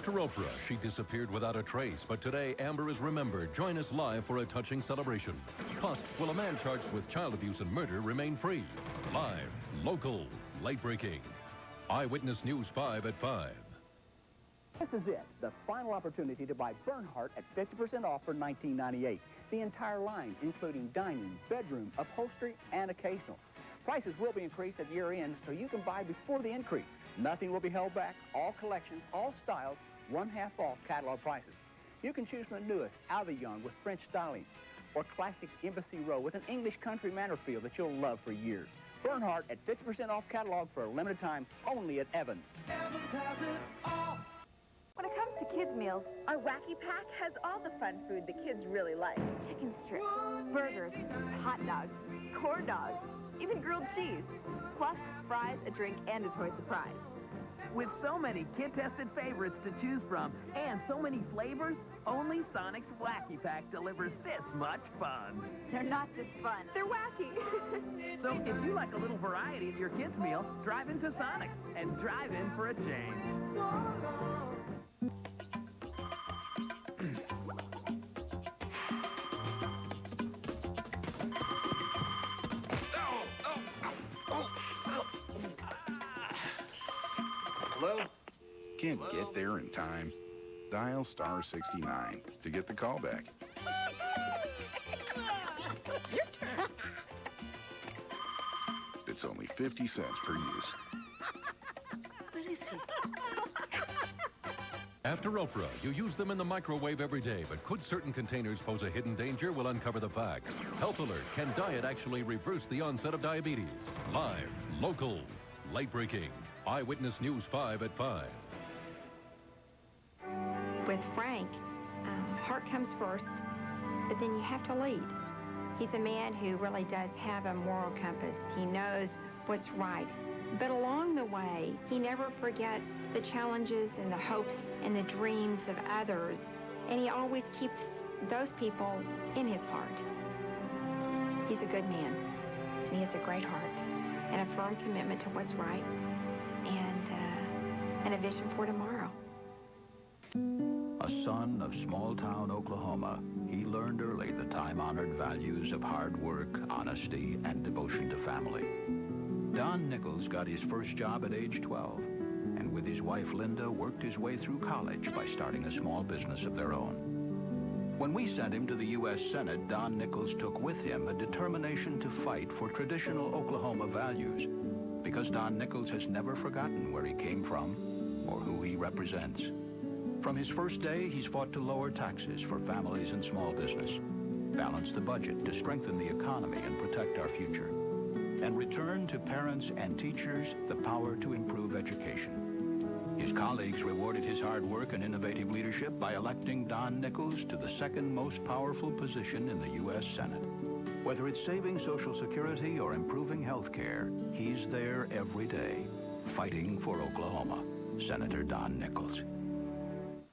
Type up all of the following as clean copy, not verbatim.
After Oprah, she disappeared without a trace, but today Amber is remembered. Join us live for a touching celebration. Plus, will a man charged with child abuse and murder remain free? Live, local, late-breaking. Eyewitness News 5 at 5. This is it, the final opportunity to buy Bernhardt at 50% off for $19.98. The entire line, including dining, bedroom, upholstery, and occasional. Prices will be increased at year end, so you can buy before the increase. Nothing will be held back. All collections, all styles, one-half off catalog prices. You can choose from the newest Avignon with French styling, or classic Embassy Row with an English country manor feel that you'll love for years. Bernhardt at 50% off catalog for a limited time, only at Evans. Evans has it all. When it comes to kids' meals, our Wacky Pack has all the fun food the kids really like. Chicken strips, burgers, hot dogs, corn dogs, even grilled cheese. Plus, fries, a drink, and a toy surprise. With so many kid-tested favorites to choose from and so many flavors, only Sonic's Wacky Pack delivers this much fun. They're not just fun, they're wacky. So if you like a little variety in your kids' meal, drive into Sonic's and drive in for a change. Hello? Can't get there in time? Dial star 69 to get the call back. Your turn. It's only 50 cents per use. What is he? After Oprah, you use them in the microwave every day, but could certain containers pose a hidden danger? We'll uncover the facts. Health Alert, can diet actually reverse the onset of diabetes? Live, local, late-breaking. Eyewitness News 5 at 5. With Frank, heart comes first, but then you have to lead. He's a man who really does have a moral compass. He knows what's right. But along the way, he never forgets the challenges and the hopes and the dreams of others, and he always keeps those people in his heart. He's a good man, and he has a great heart, and a firm commitment to what's right, and a vision for tomorrow. A son of small-town Oklahoma, he learned early the time-honored values of hard work, honesty, and devotion to family. Don Nichols got his first job at age 12, and with his wife Linda worked his way through college by starting a small business of their own. When we sent him to the U.S. Senate, Don Nichols took with him a determination to fight for traditional Oklahoma values, because Don Nichols has never forgotten where he came from or who he represents. From his first day, he's fought to lower taxes for families and small business, balance the budget to strengthen the economy and protect our future, and return to parents and teachers the power to improve education. His colleagues rewarded his hard work and innovative leadership by electing Don Nichols to the second most powerful position in the U.S. Senate. Whether it's saving Social Security or improving health care, he's there every day, fighting for Oklahoma. Senator Don Nichols.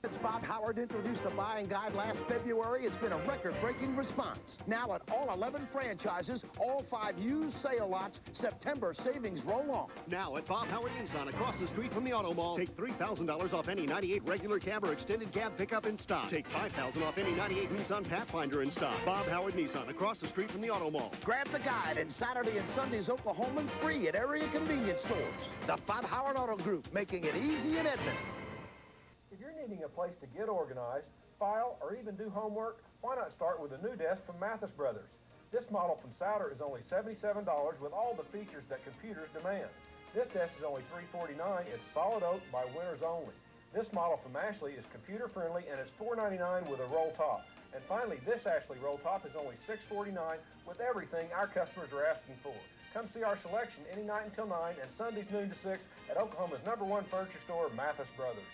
Since Bob Howard introduced the buying guide last February, it's been a record-breaking response. Now at all 11 franchises, all 5 used sale lots, September savings roll on. Now at Bob Howard Nissan across the street from the Auto Mall, take $3,000 off any 98 regular cab or extended cab pickup in stock. Take $5,000 off any 98 Nissan Pathfinder in stock. Bob Howard Nissan across the street from the Auto Mall. Grab the guide and Saturday and Sunday's Oklahoman free at area convenience stores. The Bob Howard Auto Group, making it easy in Edmond. If you're needing a place to get organized, file, or even do homework, why not start with a new desk from Mathis Brothers? This model from Souder is only $77 with all the features that computers demand. This desk is only $349. It's solid oak by winners only. This model from Ashley is computer friendly and it's $499 with a roll top. And finally, this Ashley roll top is only $649 with everything our customers are asking for. Come see our selection any night until 9 and Sundays noon to 6 at Oklahoma's #1 furniture store, Mathis Brothers.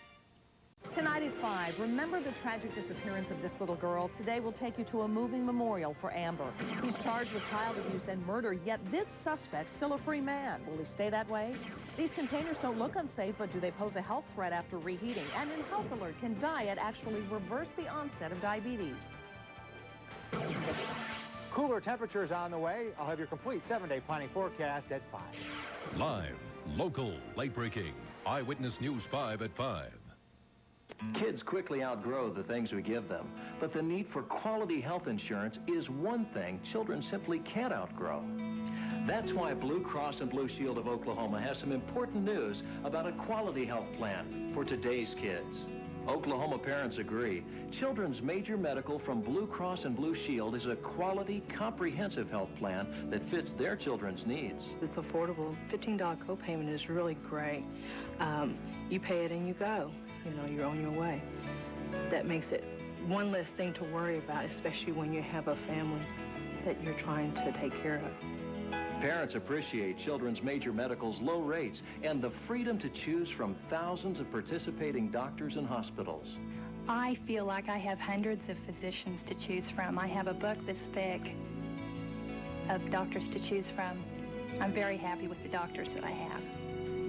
Tonight at 5, remember the tragic disappearance of this little girl. Today we'll take you to a moving memorial for Amber. He's charged with child abuse and murder, yet this suspect's still a free man. Will he stay that way? These containers don't look unsafe, but do they pose a health threat after reheating? And in Health Alert, can diet actually reverse the onset of diabetes? Cooler temperatures on the way. I'll have your complete 7-day planning forecast at 5. Live, local, late-breaking. Eyewitness News 5 at 5. Kids quickly outgrow the things we give them, but the need for quality health insurance is one thing children simply can't outgrow. That's why Blue Cross and Blue Shield of Oklahoma has some important news about a quality health plan for today's kids. Oklahoma parents agree. Children's major medical from Blue Cross and Blue Shield is a quality, comprehensive health plan that fits their children's needs. This affordable $15 copayment is really great. You pay it and you go. You know, you're on your way. That makes it one less thing to worry about, especially when you have a family that you're trying to take care of. Parents appreciate Children's Major Medical's low rates and the freedom to choose from thousands of participating doctors and hospitals. I feel like I have hundreds of physicians to choose from. I have a book this thick of doctors to choose from. I'm very happy with the doctors that I have.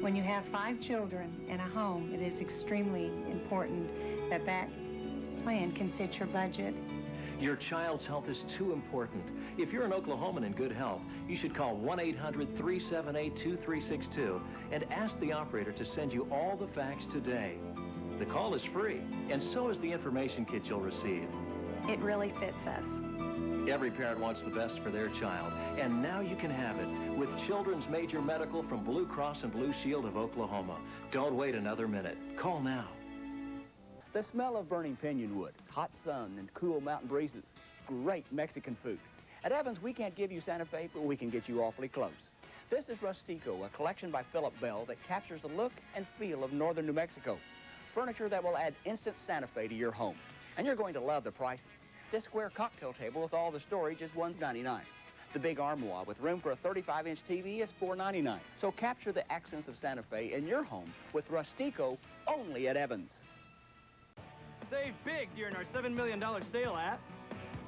When you have 5 children and a home, it is extremely important that that plan can fit your budget. Your child's health is too important. If you're an Oklahoman in good health, you should call 1-800-378-2362 and ask the operator to send you all the facts today. The call is free, and so is the information kit you'll receive. It really fits us. Every parent wants the best for their child, and now you can have it with Children's Major Medical from Blue Cross and Blue Shield of Oklahoma. Don't wait another minute. Call now. The smell of burning pinyon wood, hot sun, and cool mountain breezes. Great Mexican food. At Evans, we can't give you Santa Fe, but we can get you awfully close. This is Rustico, a collection by Philip Bell that captures the look and feel of northern New Mexico. Furniture that will add instant Santa Fe to your home. And you're going to love the prices. This square cocktail table with all the storage is $199. The big armoire with room for a 35-inch TV is $499. So capture the accents of Santa Fe in your home with Rustico only at Evans. Save big during our $7 million sale at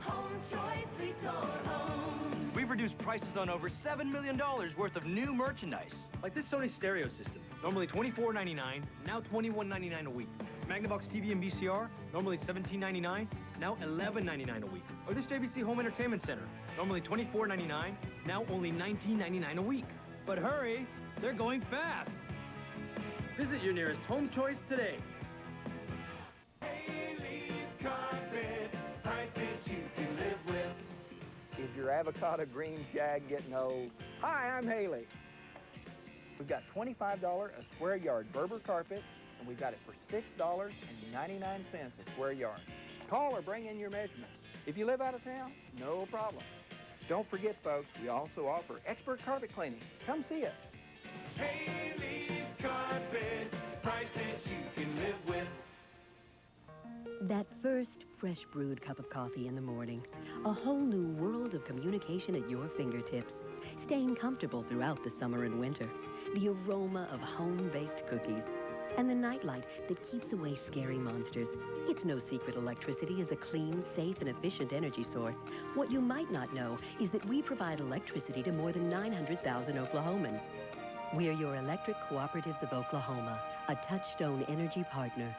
Home Choice Resort Home. We've reduced prices on over $7 million worth of new merchandise. Like this Sony stereo system, normally $24.99, now $21.99 a week. This Magnavox TV and VCR, normally $17.99, now $11.99 a week. Or this JVC Home Entertainment Center, normally $24.99, now only $19.99 a week. But hurry, they're going fast. Visit your nearest Home Choice today. Is your avocado green shag getting old? Hi, I'm Haley. We've got $25 a square yard Berber carpet, and we've got it for $6.99 a square yard. Call or bring in your measurements. If you live out of town, no problem. Don't forget, folks, we also offer expert carpet cleaning. Come see us. Haley's Carpet, prices you can live with. That first fresh brewed cup of coffee in the morning. A whole new world of communication at your fingertips. Staying comfortable throughout the summer and winter. The aroma of home-baked cookies. And the nightlight that keeps away scary monsters. It's no secret electricity is a clean, safe, and efficient energy source. What you might not know is that we provide electricity to more than 900,000 Oklahomans. We're your Electric Cooperatives of Oklahoma, a Touchstone energy partner.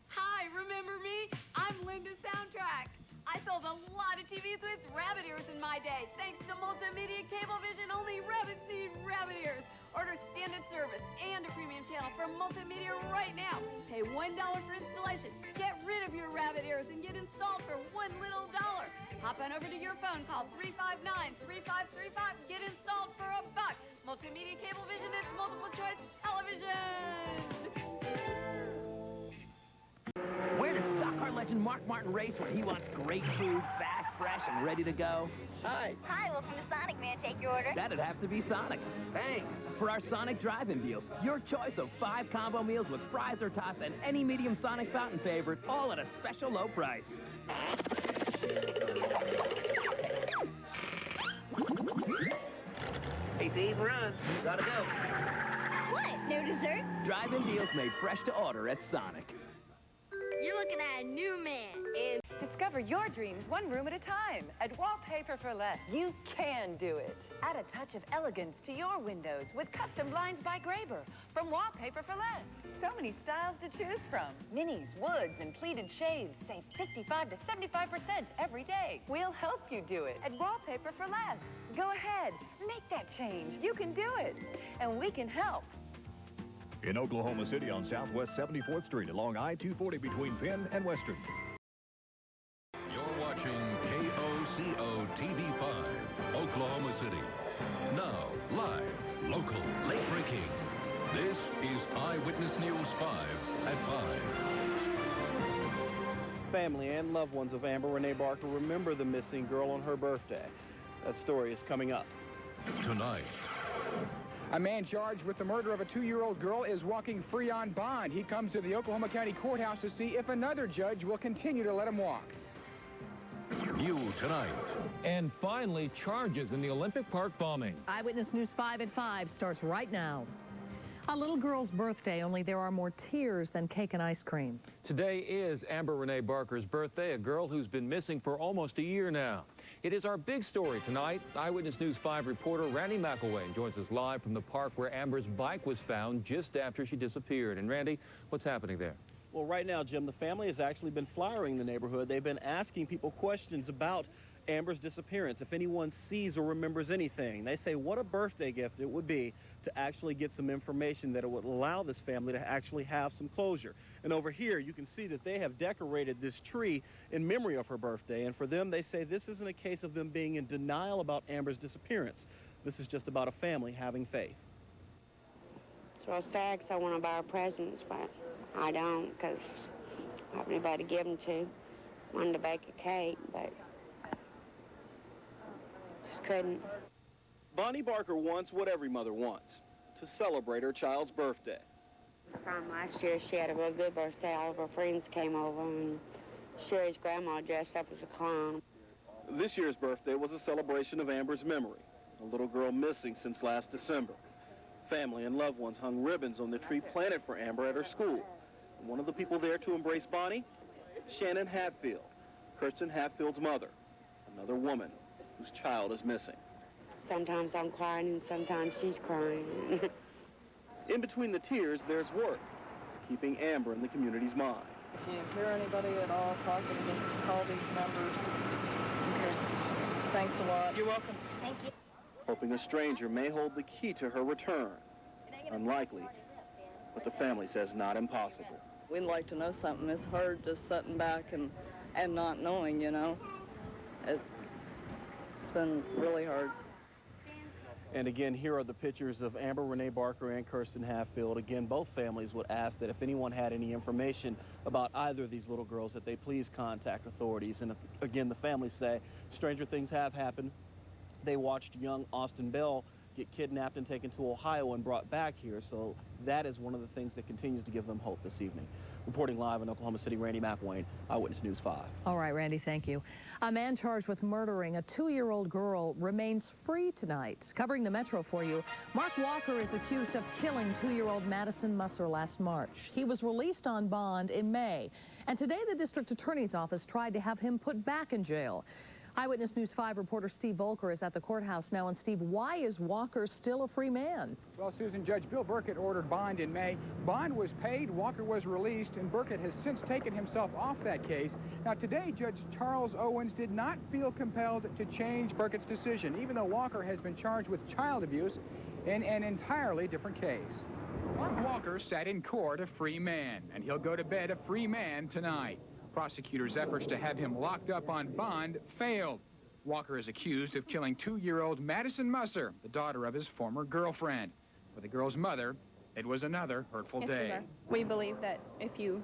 Hi, remember me? I'm Linda Soundtrack. I sold a lot of TVs with rabbit ears in my day. Thanks to Multimedia Cablevision, only rabbits need rabbit ears. Order standard service and a premium channel from Multimedia right now. Pay $1 for installation. Get rid of your rabbit ears and get installed for $1 little dollar. Hop on over to your phone, call 359-3535. Get installed for $1. Multimedia Cablevision is multiple choice television. Where does stock car legend Mark Martin race when he wants great food, fast, fresh, and ready to go? Hi, welcome to Sonic. May I take your order? That'd have to be Sonic. Thanks. For our Sonic drive-in deals, your choice of 5 combo meals with fries or tots and any medium Sonic fountain favorite, all at a special low price. Hey, Dave, run. Gotta go. What? No dessert? Drive-in deals made fresh to order at Sonic. You're looking at a new man. And discover your dreams one room at a time at Wallpaper for Less. You can do it. Add a touch of elegance to your windows with custom blinds by Graber from Wallpaper for Less. So many styles to choose from. Minis, woods, and pleated shades save 55 to 75% every day. We'll help you do it at Wallpaper for Less. Go ahead, make that change. You can do it, and we can help. In Oklahoma City on Southwest 74th Street along I-240 between Penn and Western. You're watching KOCO TV5, Oklahoma City. Now, live, local, late-breaking. This is Eyewitness News 5 at 5. Family and loved ones of Amber Renee Barker remember the missing girl on her birthday. That story is coming up. Tonight. A man charged with the murder of a 2-year-old girl is walking free on bond. He comes to the Oklahoma County Courthouse to see if another judge will continue to let him walk. You tonight. And finally, charges in the Olympic Park bombing. Eyewitness News 5 at 5 starts right now. A little girl's birthday, only there are more tears than cake and ice cream. Today is Amber Renee Barker's birthday, a girl who's been missing for almost a year now. It is our big story tonight. Eyewitness News 5 reporter Randy McElwain joins us live from the park where Amber's bike was found just after she disappeared. And Randy, what's happening there? Well, right now, Jim, the family has actually been flyering the neighborhood. They've been asking people questions about Amber's disappearance, if anyone sees or remembers anything. They say what a birthday gift it would be to actually get some information that it would allow this family to actually have some closure. And over here, you can see that they have decorated this tree in memory of her birthday. And for them, they say this isn't a case of them being in denial about Amber's disappearance. This is just about a family having faith. It's real sad because I want to buy her presents, but I don't because I don't have anybody to give them to. Wanted to bake a cake, but just couldn't. Bonnie Barker wants what every mother wants, to celebrate her child's birthday. From last year, she had a real good birthday. All of her friends came over, and Sherry's grandma dressed up as a clown. This year's birthday was a celebration of Amber's memory, a little girl missing since last December. Family and loved ones hung ribbons on the tree planted for Amber at her school. And one of the people there to embrace Bonnie, Shannon Hatfield, Kirsten Hatfield's mother, another woman whose child is missing. Sometimes I'm crying, and sometimes she's crying. In between the tears, there's work, keeping Amber in the community's mind. If you hear anybody at all talking, just call these numbers. Thanks a lot. You're welcome. Thank you. Hoping a stranger may hold the key to her return. Unlikely, but the family says not impossible. We'd like to know something. It's hard just sitting back and not knowing, you know. It's been really hard. And again, here are the pictures of Amber Renee Barker and Kirsten Hatfield. Again, both families would ask that if anyone had any information about either of these little girls, that they please contact authorities. And if, again, the families say stranger things have happened. They watched young Austin Bell get kidnapped and taken to Ohio and brought back here. So that is one of the things that continues to give them hope this evening. Reporting live in Oklahoma City, Randy McElwain, Eyewitness News 5. All right, Randy, thank you. A man charged with murdering a 2-year-old girl remains free tonight. Covering the Metro for you, Mark Walker is accused of killing 2-year-old Madison Musser last March. He was released on bond in May, and today the district attorney's office tried to have him put back in jail. Eyewitness News 5 reporter Steve Volker is at the courthouse now. And Steve, why is Walker still a free man? Well, Susan, Judge Bill Burkett ordered bond in May. Bond was paid, Walker was released, and Burkett has since taken himself off that case. Now, today, Judge Charles Owens did not feel compelled to change Burkett's decision, even though Walker has been charged with child abuse in an entirely different case. Mark Walker sat in court a free man, and he'll go to bed a free man tonight. Prosecutors' efforts to have him locked up on bond failed. Walker is accused of killing 2-year-old Madison Musser, the daughter of his former girlfriend. For the girl's mother, it was another hurtful day. We believe that if you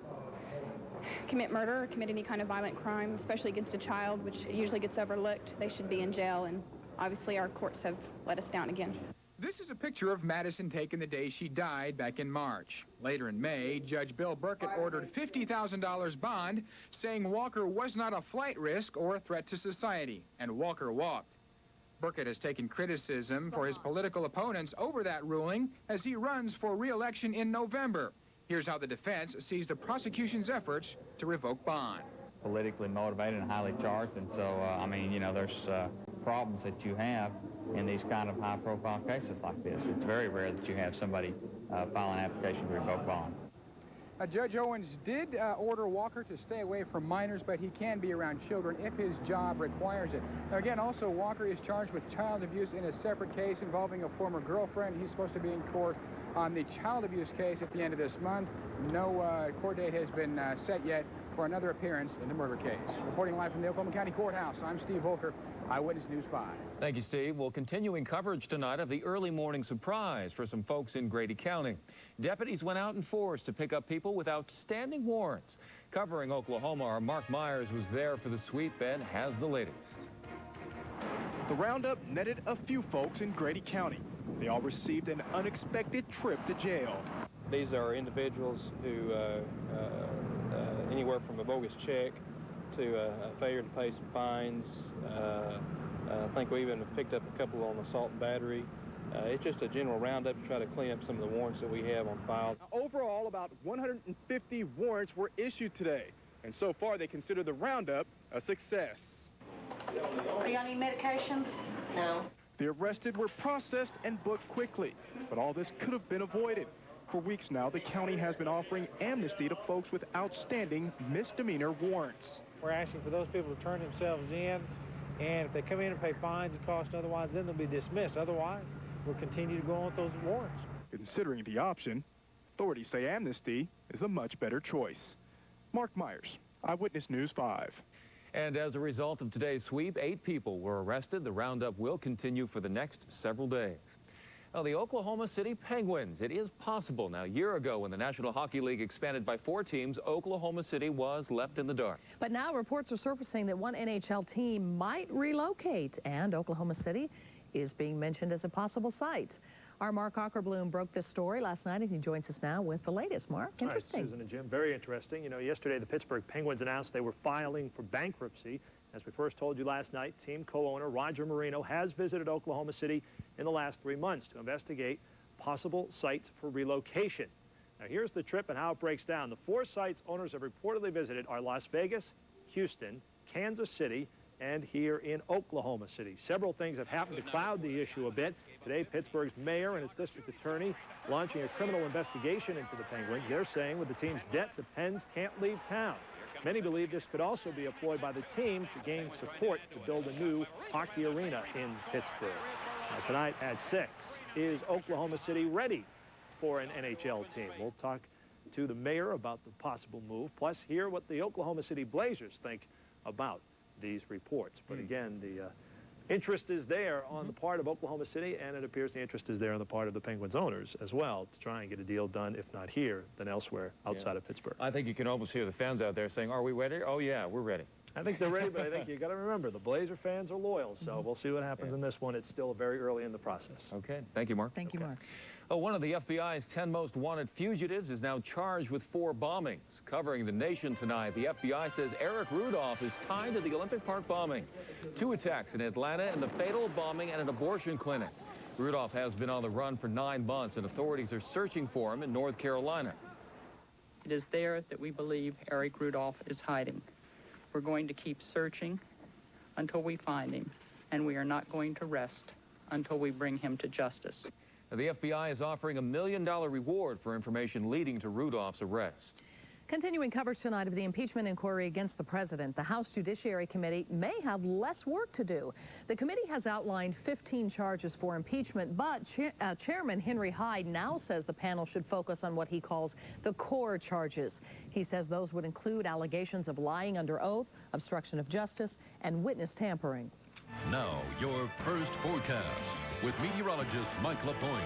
commit murder or commit any kind of violent crime, especially against a child, which usually gets overlooked, they should be in jail, and obviously our courts have let us down again. This is a picture of Madison taken the day she died back in March. Later in May, Judge Bill Burkett ordered $50,000 bond, saying Walker was not a flight risk or a threat to society, and Walker walked. Burkett has taken criticism for his political opponents over that ruling as he runs for re-election in November. Here's how the defense sees the prosecution's efforts to revoke bond. Politically motivated and highly charged, and so, I mean, you know, there's problems that you have in these kind of high-profile cases like this. It's very rare that you have somebody file an application to revoke bond. Judge Owens did order Walker to stay away from minors, but he can be around children if his job requires it. Now, again, also, Walker is charged with child abuse in a separate case involving a former girlfriend. He's supposed to be in court on the child abuse case at the end of this month. No court date has been set yet for another appearance in the murder case. Reporting live from the Oklahoma County Courthouse, I'm Steve Volker, Eyewitness News 5. Thank you, Steve. Well, continuing coverage tonight of the early morning surprise for some folks in Grady County. Deputies went out in force to pick up people with outstanding warrants. Covering Oklahoma, our Mark Myers was there for the sweep and has the latest. The roundup netted a few folks in Grady County. They all received an unexpected trip to jail. These are individuals who, anywhere from a bogus check to a failure to pay some fines. I think we even picked up a couple on assault and battery. It's just a general roundup to try to clean up some of the warrants that we have on file. Overall, about 150 warrants were issued today, and so far they consider the roundup a success. Do y'all need medications? No. The arrested were processed and booked quickly, but all this could have been avoided. For weeks now, the county has been offering amnesty to folks with outstanding misdemeanor warrants. We're asking for those people to turn themselves in, and if they come in and pay fines and costs otherwise, then they'll be dismissed. Otherwise, we'll continue to go on with those warrants. Considering the option, authorities say amnesty is a much better choice. Mark Myers, Eyewitness News 5. And as a result of today's sweep, 8 people were arrested. The roundup will continue for the next several days. Now, the Oklahoma City Penguins. It is possible. Now, a year ago, when the National Hockey League expanded by 4 teams, Oklahoma City was left in the dark. But now reports are surfacing that one NHL team might relocate, and Oklahoma City is being mentioned as a possible site. Our Mark Ockerbloom broke this story last night, and he joins us now with the latest. Mark, interesting. All right, Susan and Jim, very interesting. You know, yesterday the Pittsburgh Penguins announced they were filing for bankruptcy. As we first told you last night, team co-owner Roger Marino has visited Oklahoma City in the last 3 months to investigate possible sites for relocation. Now, here's the trip and how it breaks down. The 4 sites owners have reportedly visited are Las Vegas, Houston, Kansas City, and here in Oklahoma City. Several things have happened to cloud the issue a bit. Today, Pittsburgh's mayor and his district attorney launching a criminal investigation into the Penguins. They're saying with the team's debt, the Pens can't leave town. Many believe this could also be a ploy by the team to gain support to build a new hockey arena in Pittsburgh. Now, tonight at 6, is Oklahoma City ready for an NHL team? We'll talk to the mayor about the possible move, plus hear what the Oklahoma City Blazers think about these reports. But again, the interest is there on the part of Oklahoma City, and it appears the interest is there on the part of the Penguins owners as well to try and get a deal done, if not here, then elsewhere outside of Pittsburgh. I think you can almost hear the fans out there saying, are we ready? Oh, yeah, we're ready. I think they're ready, but I think you got to remember, the Blazer fans are loyal, so we'll see what happens in this one. It's still very early in the process. Okay. Thank you, Mark. Thank you, Mark. Oh, one of the FBI's 10 most wanted fugitives is now charged with 4 bombings. Covering the nation tonight, the FBI says Eric Rudolph is tied to the Olympic Park bombing, 2 attacks in Atlanta, and the fatal bombing at an abortion clinic. Rudolph has been on the run for 9 months, and authorities are searching for him in North Carolina. It is there that we believe Eric Rudolph is hiding. We're going to keep searching until we find him, and we are not going to rest until we bring him to justice. The FBI is offering $1 million reward for information leading to Rudolph's arrest. Continuing coverage tonight of the impeachment inquiry against the president, the House Judiciary Committee may have less work to do. The committee has outlined 15 charges for impeachment, but Chairman Henry Hyde now says the panel should focus on what he calls the core charges. He says those would include allegations of lying under oath, obstruction of justice, and witness tampering. Now, your first forecast with meteorologist Mike LaPointe.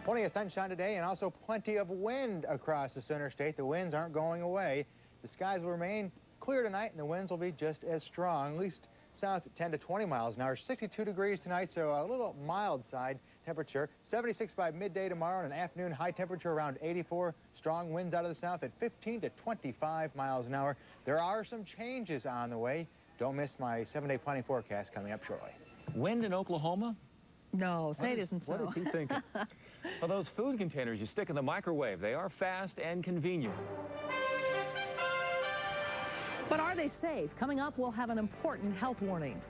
Plenty of sunshine today and also plenty of wind across the center state. The winds aren't going away. The skies will remain clear tonight and the winds will be just as strong, at least south 10 to 20 miles an hour. 62 degrees tonight, so a little mild side temperature. 76 by midday tomorrow and an afternoon high temperature around 84. Strong winds out of the south at 15 to 25 miles an hour. There are some changes on the way. Don't miss my 7-day planning forecast coming up shortly. Wind in Oklahoma? No, say it isn't so. What is he thinking? Well, those food containers you stick in the microwave, they are fast and convenient. But are they safe? Coming up, we'll have an important health warning.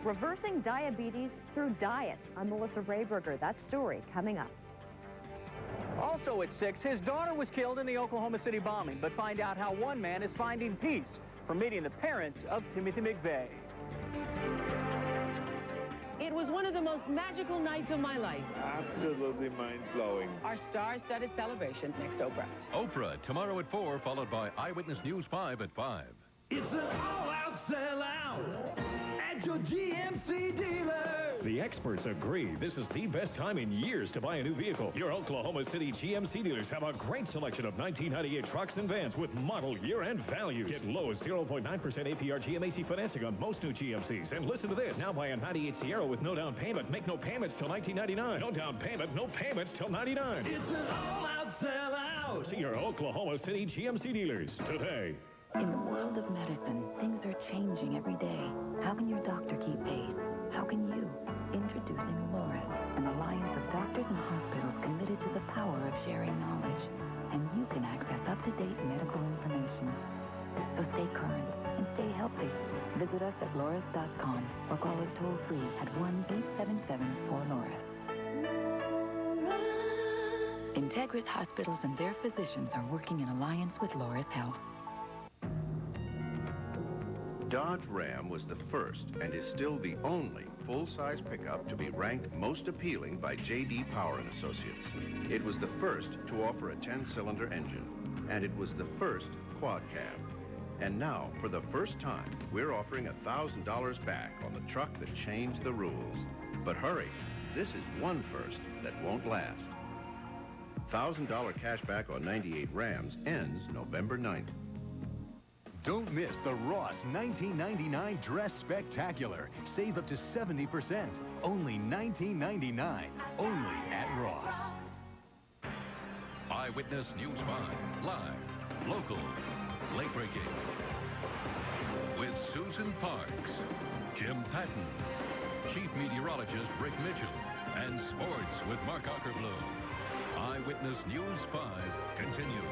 Reversing diabetes through diet. I'm Melissa Rayberger. That story coming up. Also at 6, his daughter was killed in the Oklahoma City bombing, but find out how one man is finding peace from meeting the parents of Timothy McVeigh. It was one of the most magical nights of my life. Absolutely mind-blowing. Our star-studded celebration next Oprah. Oprah, tomorrow at 4, followed by Eyewitness News 5 at 5. It's an all-out sellout at your GMC dealer. The experts agree this is the best time in years to buy a new vehicle. Your Oklahoma City GMC dealers have a great selection of 1998 trucks and vans with model year-end values. Get low 0.9% APR GMAC financing on most new GMCs. And listen to this. Now buy a 98 Sierra with no down payment. Make no payments till 1999. No down payment, no payments till 99. It's an all-out sellout. See your Oklahoma City GMC dealers today. In the world of medicine, things are changing every day. How can your doctor keep pace? How can you? Introducing Loris, an alliance of doctors and hospitals committed to the power of sharing knowledge. And you can access up-to-date medical information. So stay current and stay healthy. Visit us at loris.com or call us toll-free at 1-877-4-LORIS. Integris hospitals and their physicians are working in alliance with Loris Health. Dodge Ram was the first and is still the only full-size pickup to be ranked most appealing by J.D. Power & Associates. It was the first to offer a 10-cylinder engine, and it was the first quad cab. And now, for the first time, we're offering $1,000 back on the truck that changed the rules. But hurry, this is one first that won't last. $1,000 cash back on 98 Rams ends November 9th. Don't miss the Ross 1999 Dress Spectacular. Save up to 70%. Only $19.99. Only at Ross. Eyewitness News 5, live, local, late-breaking. With Susan Parks, Jim Patton, Chief Meteorologist Rick Mitchell, and sports with Mark Ockerblum. Eyewitness News 5 continues.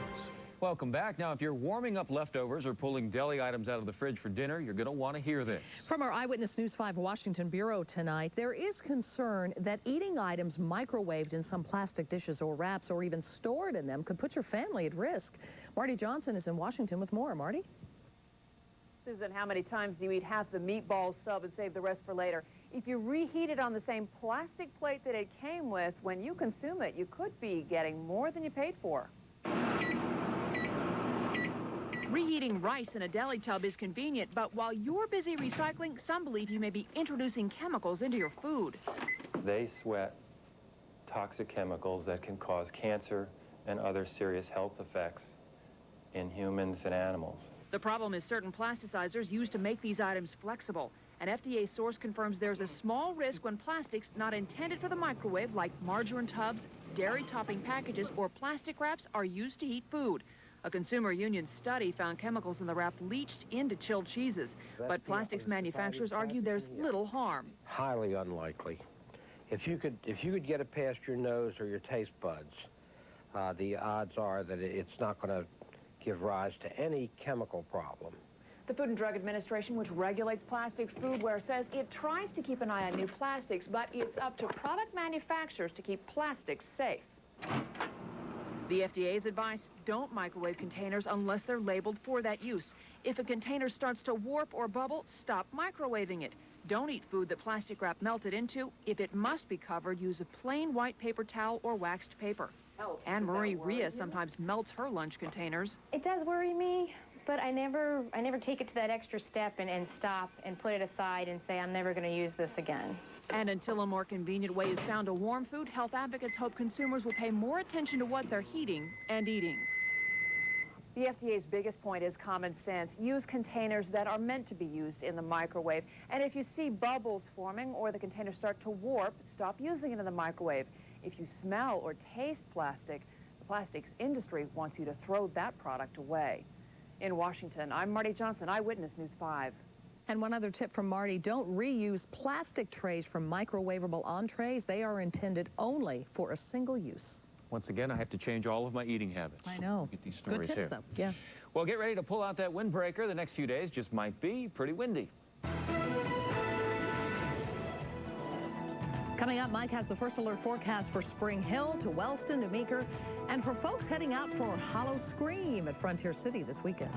Welcome back. Now, if you're warming up leftovers or pulling deli items out of the fridge for dinner, you're going to want to hear this. From our Eyewitness News 5 Washington Bureau tonight, there is concern that eating items microwaved in some plastic dishes or wraps or even stored in them could put your family at risk. Marty Johnson is in Washington with more. Marty? Susan, how many times do you eat half the meatball sub and save the rest for later? If you reheat it on the same plastic plate that it came with, when you consume it, you could be getting more than you paid for. Reheating rice in a deli tub is convenient, but while you're busy recycling, some believe you may be introducing chemicals into your food. They sweat toxic chemicals that can cause cancer and other serious health effects in humans and animals. The problem is certain plasticizers used to make these items flexible. An FDA source confirms there's a small risk when plastics not intended for the microwave, like margarine tubs, dairy topping packages, or plastic wraps, are used to heat food. A consumer union study found chemicals in the wrap leached into chilled cheeses, but plastics manufacturers argue there's little harm. Highly unlikely. If you could get it past your nose or your taste buds, the odds are that it's not going to give rise to any chemical problem. The Food and Drug Administration, which regulates plastic foodware, says it tries to keep an eye on new plastics, but it's up to product manufacturers to keep plastics safe. The FDA's advice: don't microwave containers unless they're labeled for that use. If a container starts to warp or bubble, stop microwaving it. Don't eat food that plastic wrap melted into. If it must be covered, use a plain white paper towel or waxed paper. Anne-Marie Rhea sometimes melts her lunch containers. It does worry me, but I never take it to that extra step and stop and put it aside and say I'm never going to use this again. And until a more convenient way is found to warm food, health advocates hope consumers will pay more attention to what they're heating and eating. The FDA's biggest point is common sense. Use containers that are meant to be used in the microwave. And if you see bubbles forming or the containers start to warp, stop using it in the microwave. If you smell or taste plastic, the plastics industry wants you to throw that product away. In Washington, I'm Marty Johnson, Eyewitness News 5. And one other tip from Marty: don't reuse plastic trays from microwavable entrees. They are intended only for a single use. Once again, I have to change all of my eating habits. I know. Get these stories Good tips, here. though. Yeah. Well, get ready to pull out that windbreaker. The next few days just might be pretty windy. Coming up, Mike has the first alert forecast for Spring Hill to Wellston to Meeker, and for folks heading out for Hollow Scream at Frontier City this weekend.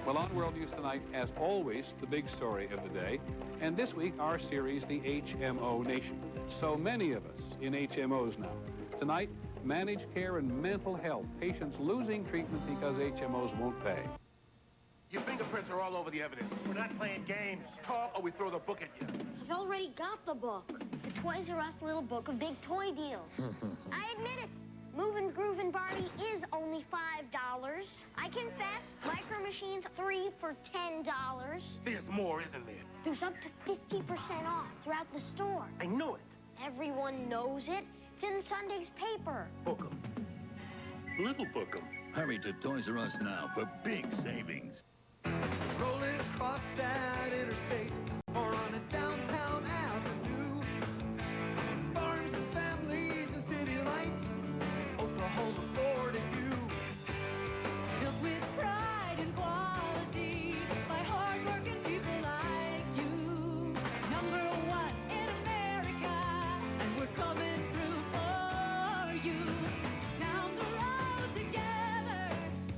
Well, on World News Tonight, as always, the big story of the day. And this week, our series, The HMO Nation. So many of us in HMOs now. Tonight, managed care and mental health. Patients losing treatment because HMOs won't pay. Your fingerprints are all over the evidence. We're not playing games. Talk or we throw the book at you. I've already got the book. The Toys R Us little book of big toy deals. I admit it. Moving, Groovin' Barbie is only $5. I confess, Micro Machines 3 for $10. There's more, isn't there? There's up to 50% off throughout the store. I know it. Everyone knows it. It's in Sunday's paper. Book 'em. Little book 'em. Hurry to Toys R Us now for big savings. Rolling across that interstate or on a downtown avenue. Farms and families and city lights. Oklahoma forward and you. Built with pride and quality by hard-working people like you. #1 in America, and we're coming through for you. Down the road together,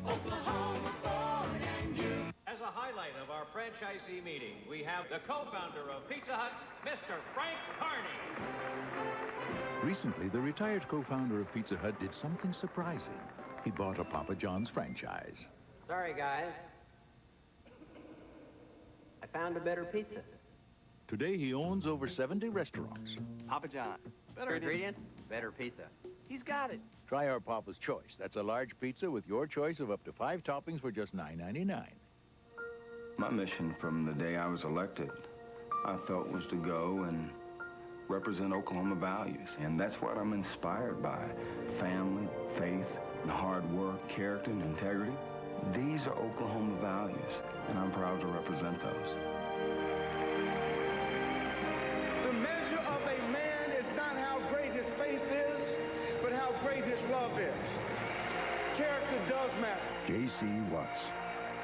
Oklahoma forward and you. As a highlight of our franchisee meeting, we have the co-founder of Pizza Hut, Mr. Frank Carney. Recently, the retired co-founder of Pizza Hut did something surprising. He bought a Papa John's franchise. Sorry, guys. I found a better pizza. Today, he owns over 70 restaurants. Papa John. Better ingredients, better pizza. He's got it. Try our Papa's Choice. That's a large pizza with your choice of up to 5 toppings for just $9.99. My mission from the day I was elected, I felt, was to go and represent Oklahoma values. And that's what I'm inspired by. Family, faith, and hard work, character, and integrity. These are Oklahoma values, and I'm proud to represent those. The measure of a man is not how great his faith is, but how great his love is. Character does matter. J.C. Watts,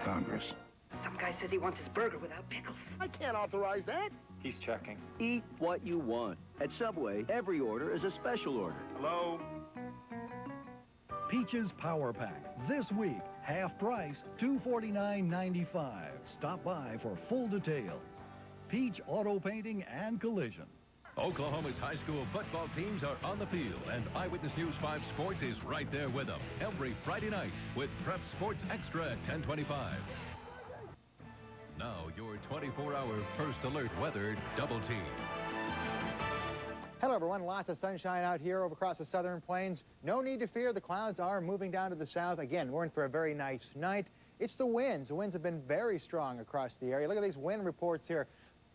Congress. Some guy says he wants his burger without pickles. I can't authorize that. He's checking. Eat what you want. At Subway, every order is a special order. Hello? Peaches Power Pack. This week, half price, $249.95. Stop by for full details. Peach Auto Painting and Collision. Oklahoma's high school football teams are on the field, and Eyewitness News 5 Sports is right there with them every Friday night with Prep Sports Extra at 10:25. Now, your 24-hour first alert weather double team. Hello, everyone. Lots of sunshine out here over across the southern plains. No need to fear. The clouds are moving down to the south. Again, we're in for a very nice night. It's the winds. The winds have been very strong across the area. Look at these wind reports here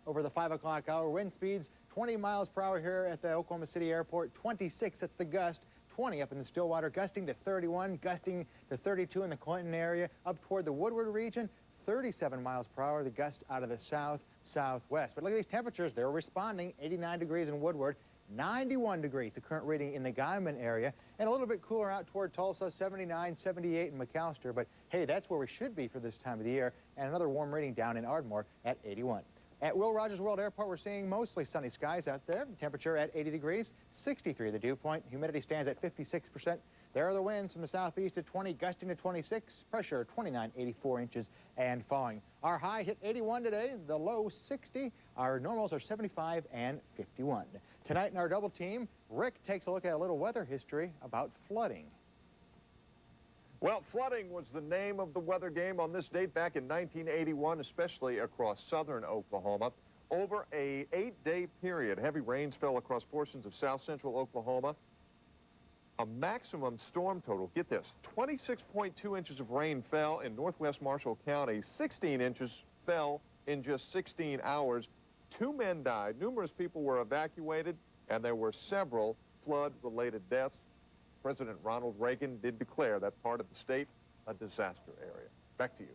over the 5 o'clock hour. Wind speeds 20 miles per hour here at the Oklahoma City Airport. 26, that's the gust. 20 up in the Stillwater, gusting to 31, gusting to 32 in the Clinton area. Up toward the Woodward region, 37 miles per hour, the gust out of the south-southwest. But look at these temperatures. They're responding. 89 degrees in Woodward, 91 degrees, the current reading in the Guyman area, and a little bit cooler out toward Tulsa, 79, 78 in McAllister. But, hey, that's where we should be for this time of the year, and another warm reading down in Ardmore at 81. At Will Rogers World Airport, we're seeing mostly sunny skies out there. Temperature at 80 degrees, 63 the dew point. Humidity stands at 56%. There are the winds from the southeast at 20, gusting to 26. Pressure 29, 84 inches and falling. Our high hit 81 today, the low 60. Our normals are 75 and 51. Tonight in our double team, Rick takes a look at a little weather history about flooding. Well, flooding was the name of the weather game on this date back in 1981, especially across southern Oklahoma. Over a 8-day period, heavy rains fell across portions of south central Oklahoma. A maximum storm total, get this, 26.2 inches of rain fell in northwest Marshall County. 16 inches fell in just 16 hours. 2 men died. Numerous people were evacuated, and there were several flood-related deaths. President Ronald Reagan did declare that part of the state a disaster area. Back to you.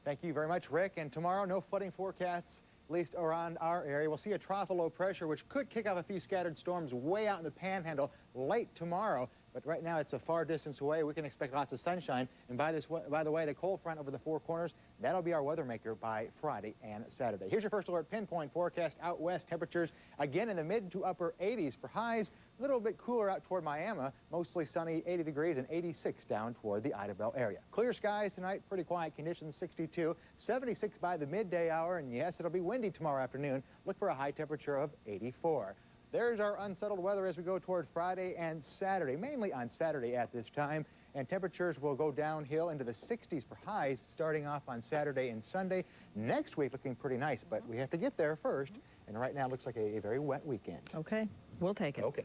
Thank you very much, Rick. And tomorrow, no flooding forecasts, at least around our area. We'll see a trough of low pressure, which could kick off a few scattered storms way out in the panhandle late tomorrow. but right now it's a far distance away. We can expect lots of sunshine. And by the way, the cold front over the Four Corners, that'll be our weather maker by Friday and Saturday. Here's your first alert pinpoint forecast out west. Temperatures again in the mid to upper 80s for highs. A little bit cooler out toward Miami, mostly sunny, 80 degrees, and 86 down toward the Idabel area. Clear skies tonight, pretty quiet conditions, 62, 76 by the midday hour, and yes, it'll be windy tomorrow afternoon. Look for a high temperature of 84. There's our unsettled weather as we go toward Friday and Saturday, mainly on Saturday at this time, and temperatures will go downhill into the 60s for highs starting off on Saturday and Sunday. Next week looking pretty nice, but we have to get there first, and right now it looks like a very wet weekend. Okay, we'll take it. Okay.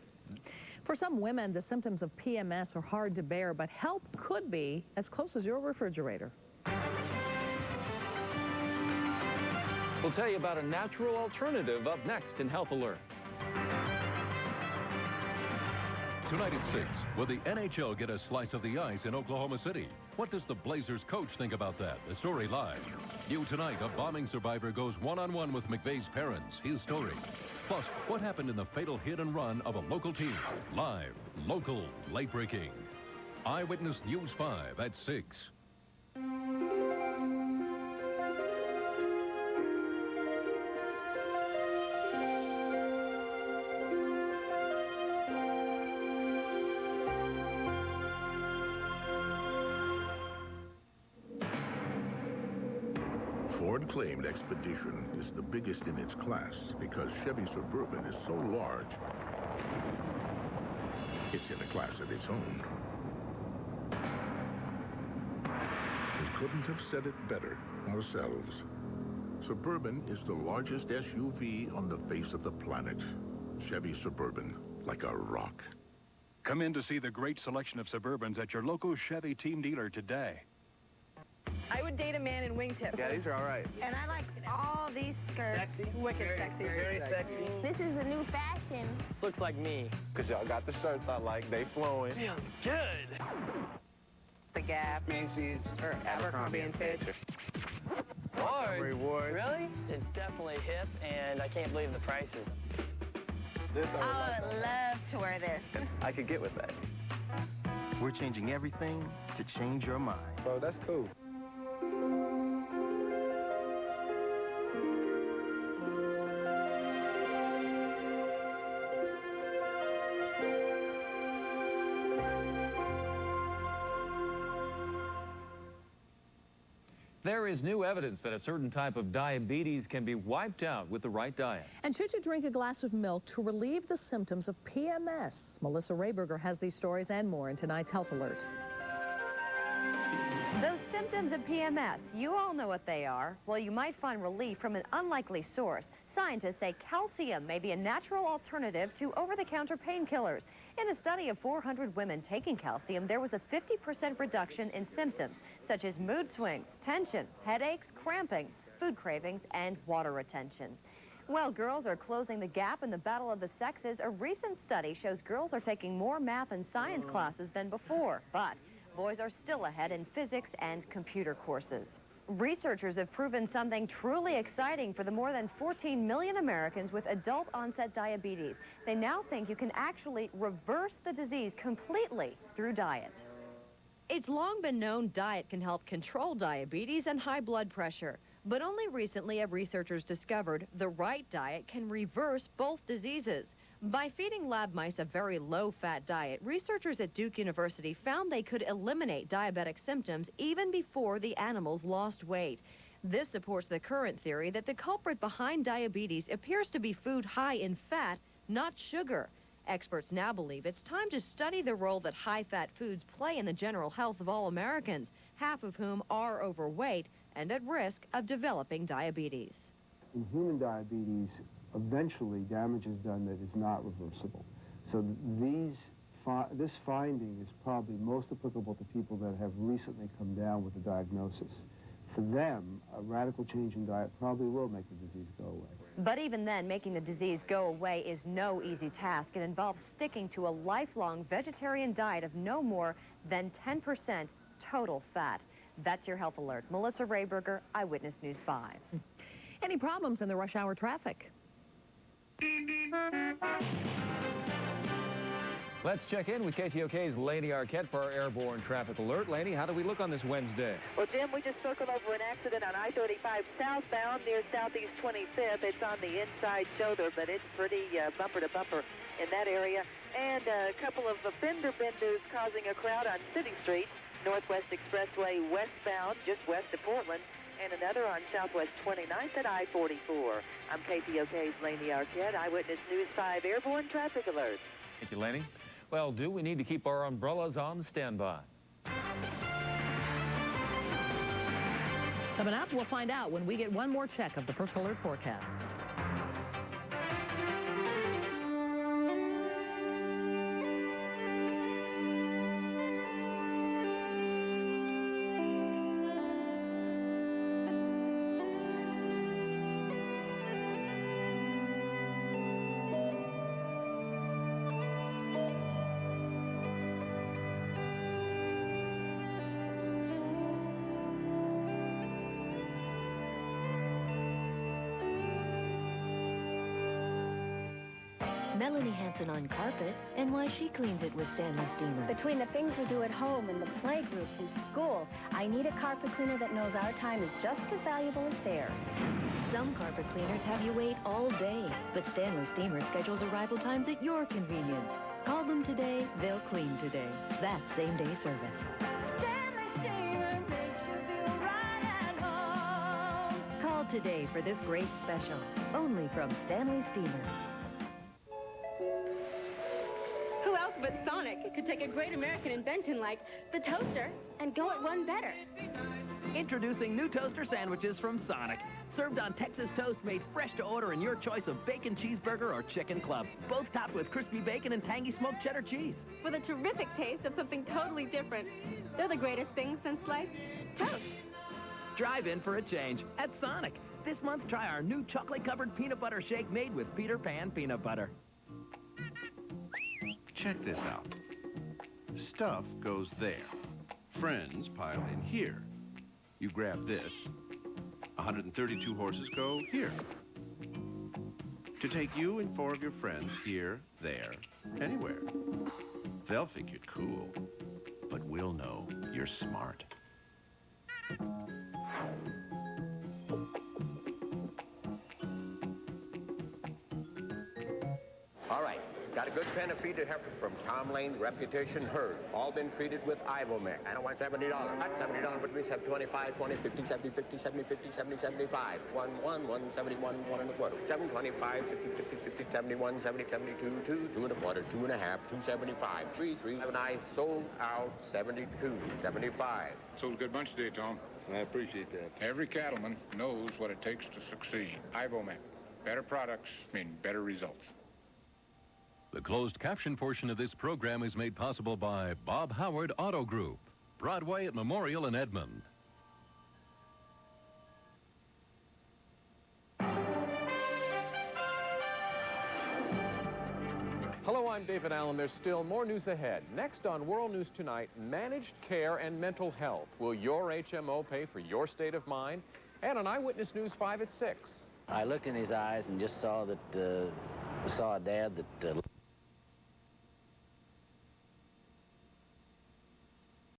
For some women, the symptoms of PMS are hard to bear, but help could be as close as your refrigerator. We'll tell you about a natural alternative up next in Health Alert. Tonight at 6, will the NHL get a slice of the ice in Oklahoma City? What does the Blazers coach think about that? The story live. New tonight, a bombing survivor goes one-on-one with McVeigh's parents. His story. Plus, what happened in the fatal hit and run of a local team? Live, local, late-breaking. Eyewitness News 5 at 6. Ford claimed Expedition is the biggest in its class because Chevy Suburban is so large. It's in a class of its own. We couldn't have said it better ourselves. Suburban is the largest SUV on the face of the planet. Chevy Suburban, like a rock. Come in to see the great selection of Suburbans at your local Chevy team dealer today. I would date a man in wingtips. Yeah, these are all right. And I like all these skirts. Sexy. Wicked sexy. Very sexy. This is a new fashion. This looks like me. Because y'all got the shirts I like. They flowing. Feels good. The Gap, Macy's, or Abercrombie & Fitch. Rewards. Really? It's definitely hip, and I can't believe the prices. I would love to wear this. I could get with that. We're changing everything to change your mind. Bro, that's cool. There is new evidence that a certain type of diabetes can be wiped out with the right diet. And should you drink a glass of milk to relieve the symptoms of PMS? Melissa Rayberger has these stories and more in tonight's Health Alert. Those symptoms of PMS, you all know what they are. Well, you might find relief from an unlikely source. Scientists say calcium may be a natural alternative to over-the-counter painkillers. In a study of 400 women taking calcium, there was a 50% reduction in symptoms, such as mood swings, tension, headaches, cramping, food cravings, and water retention. Well, girls are closing the gap in the battle of the sexes. A recent study shows girls are taking more math and science classes than before, but boys are still ahead in physics and computer courses. Researchers have proven something truly exciting for the more than 14 million Americans with adult-onset diabetes. They now think you can actually reverse the disease completely through diet. It's long been known diet can help control diabetes and high blood pressure. But only recently have researchers discovered the right diet can reverse both diseases. By feeding lab mice a very low-fat diet, researchers at Duke University found they could eliminate diabetic symptoms even before the animals lost weight. This supports the current theory that the culprit behind diabetes appears to be food high in fat, not sugar. Experts now believe it's time to study the role that high-fat foods play in the general health of all Americans, half of whom are overweight and at risk of developing diabetes. In human diabetes, eventually damage is done that is not reversible. So this finding is probably most applicable to people that have recently come down with a diagnosis. For them, a radical change in diet probably will make the disease go away. But even then, making the disease go away is no easy task. It involves sticking to a lifelong vegetarian diet of no more than 10% total fat. That's your Health Alert. Melissa Rayberger, Eyewitness News 5. Any problems in the rush hour traffic? Let's check in with KTOK's Laney Arquette for our airborne traffic alert. Laney, how do we look on this Wednesday? Well, Jim, we just circled over an accident on I-35 southbound near Southeast 25th. It's on the inside shoulder, but it's pretty bumper to bumper in that area. And a couple of fender benders causing a crowd on City Street, Northwest Expressway westbound, just west of Portland, and another on Southwest 29th at I-44. I'm KTOK's Laney Arquette, Eyewitness News 5 Airborne Traffic Alert. Thank you, Laney. Well, do we need to keep our umbrellas on standby? Coming up, we'll find out when we get one more check of the First Alert forecast. Melanie Hansen on carpet, and why she cleans it with Stanley Steamer. Between the things we do at home and the play groups and school, I need a carpet cleaner that knows our time is just as valuable as theirs. Some carpet cleaners have you wait all day, but Stanley Steamer schedules arrival times at your convenience. Call them today, they'll clean today. That's same-day service. Stanley Steamer makes you feel right at home. Call today for this great special, only from Stanley Steamer. Who else but Sonic could take a great American invention like the toaster and go it one better? Introducing new toaster sandwiches from Sonic. Served on Texas toast made fresh to order in your choice of bacon cheeseburger or chicken club. Both topped with crispy bacon and tangy smoked cheddar cheese. With a terrific taste of something totally different. They're the greatest things since sliced toast. Drive in for a change at Sonic. This month, try our new chocolate-covered peanut butter shake made with Peter Pan peanut butter. Check this out. Stuff goes there. Friends pile in here. You grab this. 132 horses go here. To take you and 4 of your friends here, there, anywhere. They'll think you're cool, but we'll know you're smart. All right. Got a good pen of feed to heifer from Tom Lane Reputation Herd. All been treated with Ivomec. I don't want $70. Not $70, but we have 25, 20, 50, 70, 50, 70, 50, 70, 75. 1, 1, 1, 71, 1 and a quarter. 7, 25, 50, 50, 50, 71, 70, 72, 2, 2 and a quarter, 2 and a half, 275, 3, 3, and I sold out 72, 75. Sold a good bunch today, Tom. I appreciate that. Every cattleman knows what it takes to succeed. Ivomec. Better products mean better results. The closed caption portion of this program is made possible by Bob Howard Auto Group, Broadway at Memorial in Edmond. Hello, I'm David Allen. There's still more news ahead. Next on World News Tonight, managed care and mental health. Will your HMO pay for your state of mind? And on Eyewitness News 5 at 6. I looked in his eyes and just saw that, saw a dad that